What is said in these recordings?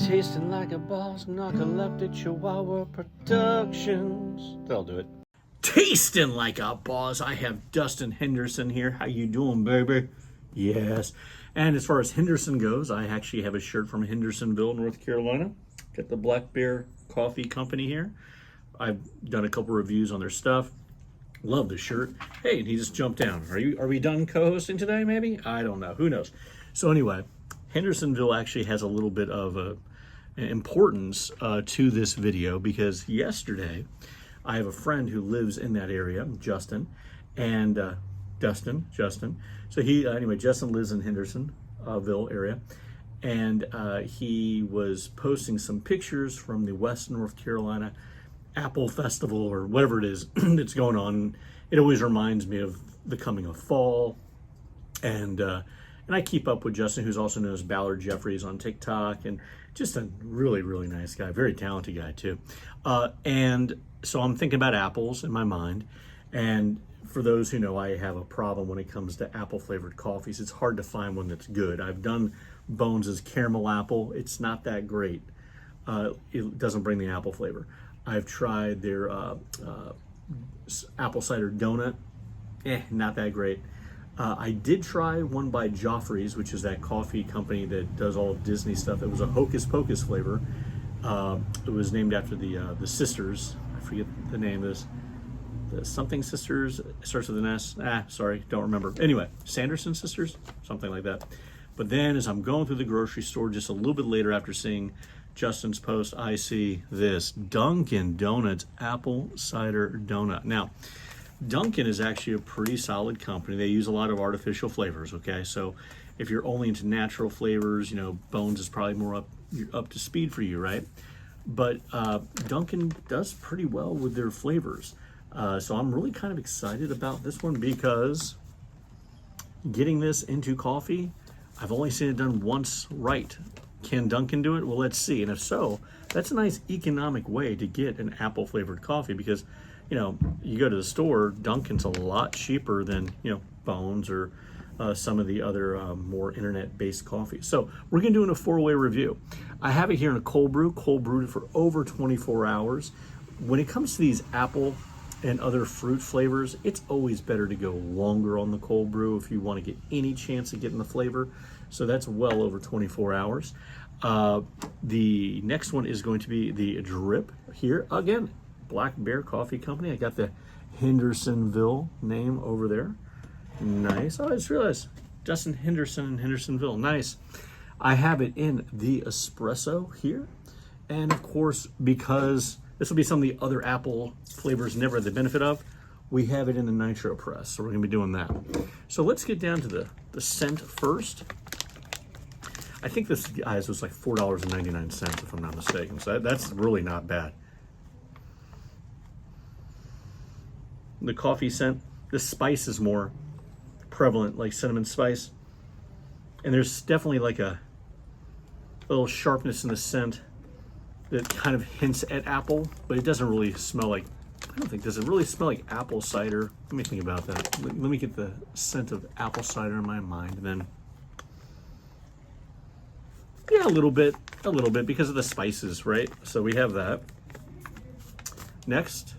Tasting like a boss, narcoleptic Chihuahua Productions. That'll do it. Tasting like a boss. I have Dustin Henderson here. How you doing, baby? Yes. And as far as Henderson goes, I actually have a shirt from Hendersonville, North Carolina. Got the Black Bear Coffee Company here. I've done a couple reviews on their stuff. Love the shirt. Hey, he just jumped down. Are we done co-hosting today, maybe? I don't know. Who knows? So anyway, Hendersonville actually has a little bit of importance to this video because yesterday I have a friend who lives in that area, Justin, and Justin. So Justin lives in Hendersonville area, and he was posting some pictures from the West North Carolina Apple Festival or whatever it is that's going on. It always reminds me of the coming of fall, and I keep up with Justin, who's also known as Ballard Jeffries on TikTok, and just a really, really nice guy, very talented guy too. And so I'm thinking about apples in my mind. And for those who know, I have a problem when it comes to apple flavored coffees. It's hard to find one that's good. I've done Bones' caramel apple. It's not that great. It doesn't bring the apple flavor. I've tried their apple cider donut. Not that great. I did try one by Joffrey's, which is that coffee company that does all of Disney stuff. It was a Hocus Pocus flavor. It was named after the sisters. I forget the name of this. The something sisters. It starts with an S. Sorry, don't remember. Anyway, Sanderson sisters? Something like that. But then as I'm going through the grocery store just a little bit later after seeing Justin's post, I see this Dunkin' Donuts Apple Cider Donut. Now, Dunkin' is actually a pretty solid company. They use a lot of artificial flavors, okay? So if you're only into natural flavors, Bones is probably more up to speed for you, right? But Dunkin' does pretty well with their flavors. So I'm really kind of excited about this one because getting this into coffee, I've only seen it done once right. Can Dunkin' do it? Well, let's see. And if so, that's a nice economic way to get an apple flavored coffee because you go to the store, Dunkin's a lot cheaper than, Bones or some of the other more internet-based coffees. So we're going to do a 4-way review. I have it here in a cold brewed for over 24 hours. When it comes to these apple and other fruit flavors, it's always better to go longer on the cold brew if you want to get any chance of getting the flavor. So that's well over 24 hours. The next one is going to be the drip here. Again, Black Bear Coffee Company. I got the Hendersonville name over there. Nice. Oh, I just realized Justin Henderson in Hendersonville. Nice. I have it in the espresso here. And of course, because this will be some of the other apple flavors never had the benefit of, we have it in the nitro press. So we're going to be doing that. So let's get down to the scent first. I think this, guys, was like $4.99 if I'm not mistaken. So that's really not bad. The coffee scent, the spice is more prevalent, like cinnamon spice. And there's definitely like a little sharpness in the scent that kind of hints at apple, but it doesn't really smell like, does it really smell like apple cider? Let me think about that. Let me get the scent of apple cider in my mind, and then, yeah, a little bit, because of the spices, right? So we have that. Next,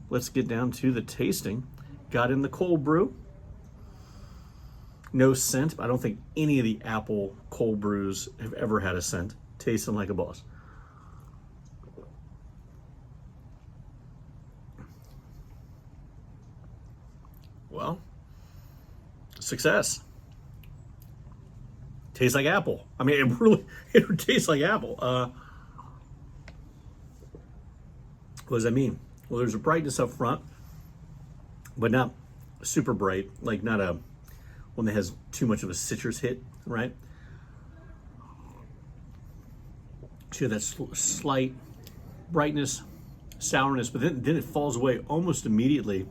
let's get down to the tasting. Got in the cold brew. No scent. I don't think any of the apple cold brews have ever had a scent. Tasting like a boss. Well, success. Tastes like apple. I mean, it tastes like apple. What does that mean? Well, there's a brightness up front, but not super bright, like not a one that has too much of a citrus hit, right? So that slight brightness, sourness, but then it falls away almost immediately.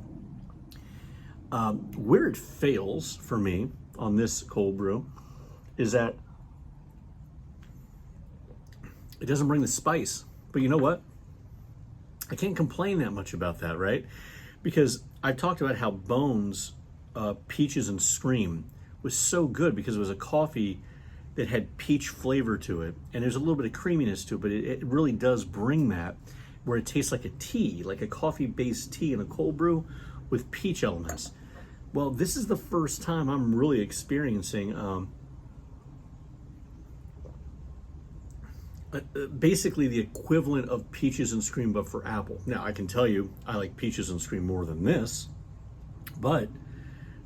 Where it fails for me on this cold brew is that it doesn't bring the spice. But you know what? I can't complain that much about that, right? Because I've talked about how Bones Peaches and Scream was so good because it was a coffee that had peach flavor to it, and there's a little bit of creaminess to it, but it really does bring that where it tastes like a tea, like a coffee-based tea in a cold brew with peach elements. Well, this is the first time I'm really experiencing basically the equivalent of peaches and cream, but for apple. Now, I can tell you, I like peaches and cream more than this, but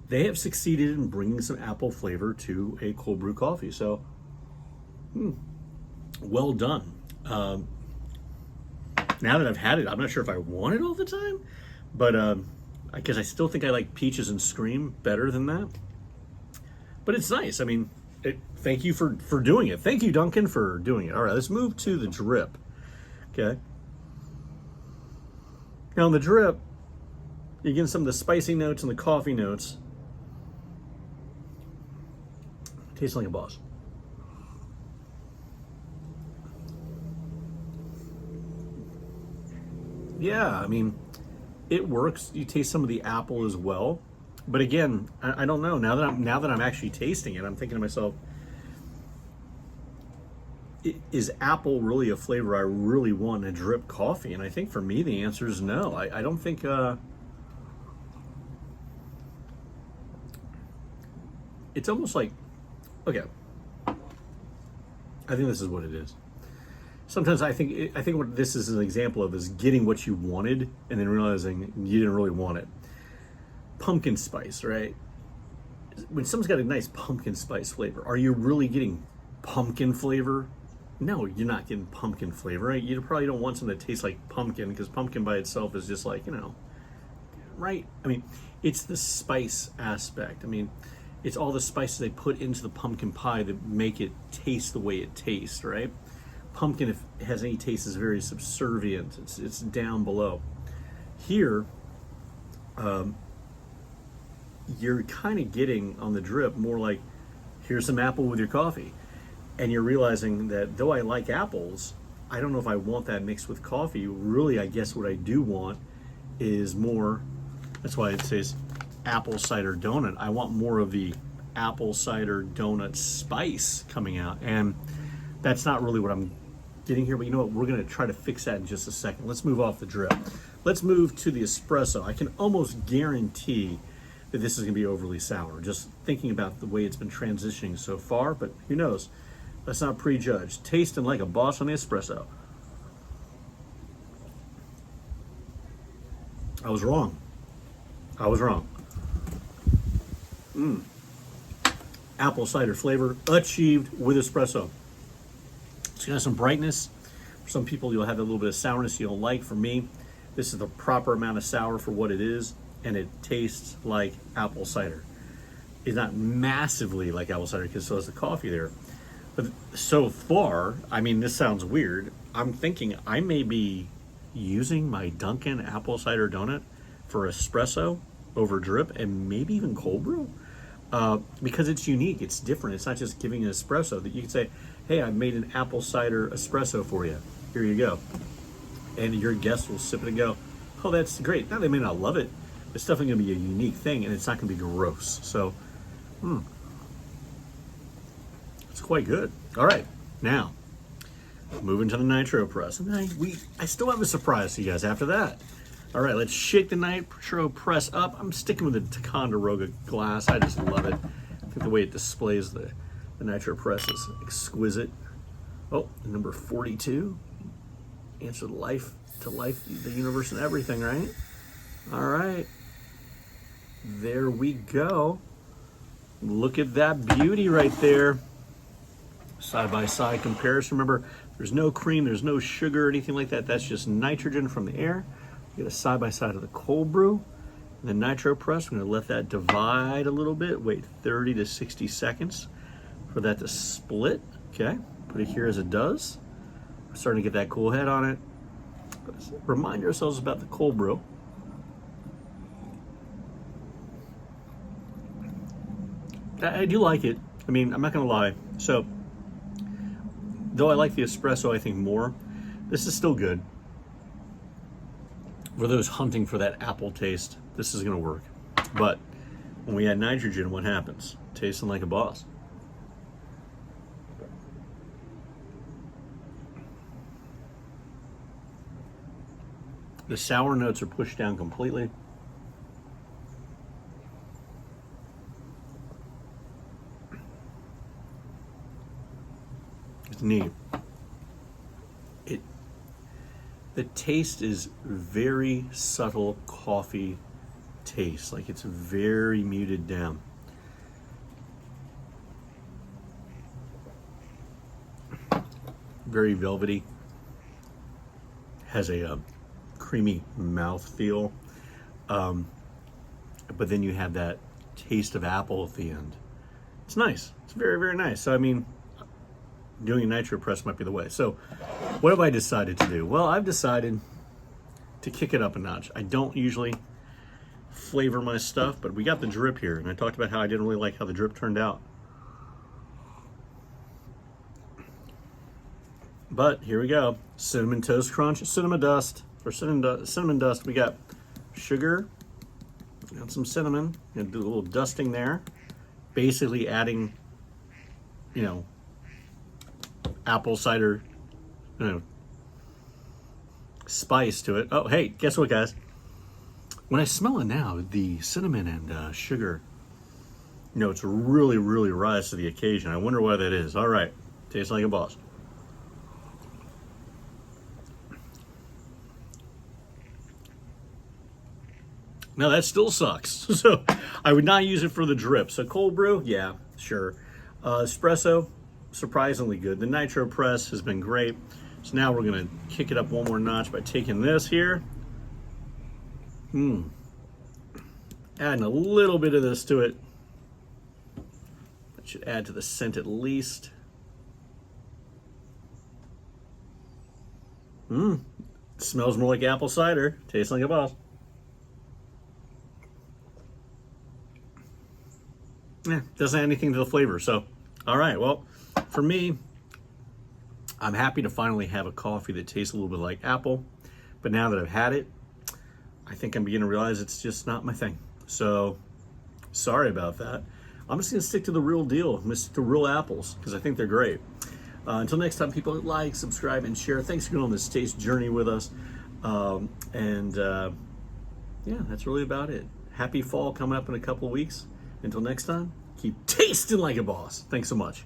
they have succeeded in bringing some apple flavor to a cold brew coffee. So, well done. Now that I've had it, I'm not sure if I want it all the time, but because I still think I like peaches and cream better than that. But it's nice. I mean, thank you for doing it. Thank you, Dunkin, for doing it. All right, let's move to the drip. Okay. Now, in the drip, you're getting some of the spicy notes and the coffee notes. Tastes like a boss. Yeah, I mean, it works. You taste some of the apple as well. But again, I don't know. Now that I'm actually tasting it, I'm thinking to myself, is apple really a flavor I really want in a drip coffee? And I think for me, the answer is no. I don't think... it's almost like... Okay. I think this is what it is. Sometimes I think what this is an example of is getting what you wanted and then realizing you didn't really want it. Pumpkin spice, right? When someone's got a nice pumpkin spice flavor, are you really getting pumpkin flavor? No, you're not getting pumpkin flavor, right? You probably don't want something that tastes like pumpkin, because pumpkin by itself is just like, right? I mean, it's the spice aspect. I mean, it's all the spices they put into the pumpkin pie that make it taste the way it tastes, right? Pumpkin, if it has any taste, is very subservient. It's down below. Here, you're kind of getting on the drip more like, here's some apple with your coffee. And you're realizing that though I like apples, I don't know if I want that mixed with coffee. Really, I guess what I do want is more, that's why it says apple cider donut. I want more of the apple cider donut spice coming out. And that's not really what I'm getting here, but you know what? We're going to try to fix that in just a second. Let's move off the drip. Let's move to the espresso. I can almost guarantee that this is going to be overly sour, just thinking about the way it's been transitioning so far, but who knows? Let's not prejudge. Tasting like a boss on the espresso. I was wrong. Apple cider flavor achieved with espresso. It's got some brightness. For some people, you'll have a little bit of sourness you don't like. For me, this is the proper amount of sour for what it is, and it tastes like apple cider. It's not massively like apple cider because so is the coffee there. But so far, I mean, this sounds weird. I'm thinking I may be using my Dunkin' apple cider donut for espresso over drip and maybe even cold brew. Because it's unique, it's different. It's not just giving an espresso that you can say, hey, I made an apple cider espresso for you. Here you go. And your guest will sip it and go, oh, that's great. Now, they may not love it. It's definitely going to be a unique thing, and it's not going to be gross. So, it's quite good. All right, now, moving to the nitro press. And I still have a surprise to you guys after that. All right, let's shake the nitro press up. I'm sticking with the Ticonderoga glass. I just love it. I think the way it displays the nitro press is exquisite. Oh, number 42. Answer to life, the universe, and everything, right? All right. There we go. Look at that beauty right there. Side-by-side comparison. Remember, there's no cream, there's no sugar or anything like that. That's just nitrogen from the air. Get a side-by-side of the cold brew. And the nitro press, we're going to let that divide a little bit. Wait 30 to 60 seconds for that to split. Okay, put it here as it does. We're starting to get that cool head on it. Let's remind ourselves about the cold brew. I do like it. I mean, I'm not going to lie. So, though I like the espresso, I think more, this is still good. For those hunting for that apple taste, this is going to work. But when we add nitrogen, what happens? Tasting like a boss. The sour notes are pushed down completely. It's neat. The taste is very subtle coffee taste, like it's very muted down. Very velvety. Has a creamy mouth feel, but then you have that taste of apple at the end. It's nice. It's very, very nice. So I mean, doing a nitro press might be the way. So what have I decided to do? Well, I've decided to kick it up a notch. I don't usually flavor my stuff, but we got the drip here, and I talked about how I didn't really like how the drip turned out. But here we go. Cinnamon Toast Crunch, cinnamon dust, or cinnamon dust. We got sugar, got some cinnamon, and do a little dusting there. Basically adding, you know, apple cider, you know, spice to it. Oh, hey, guess what, guys? When I smell it now, the cinnamon and sugar notes really, really rise to the occasion. I wonder why that is. All right, tastes like a boss. Now that still sucks. So I would not use it for the drip. So cold brew, yeah, sure. Espresso, surprisingly good. The nitro press has been great. So now we're gonna kick it up one more notch by taking this here. Adding a little bit of this to it. That should add to the scent at least. Smells more like apple cider. Tastes like a boss. Yeah, doesn't add anything to the flavor. So, all right, well, for me, I'm happy to finally have a coffee that tastes a little bit like apple. But now that I've had it, I think I'm beginning to realize it's just not my thing. So, sorry about that. I'm just going to stick to the real deal. I'm going to stick to real apples because I think they're great. Until next time, people, like, subscribe, and share. Thanks for going on this taste journey with us. Yeah, that's really about it. Happy fall coming up in a couple of weeks. Until next time, keep tasting like a boss. Thanks so much.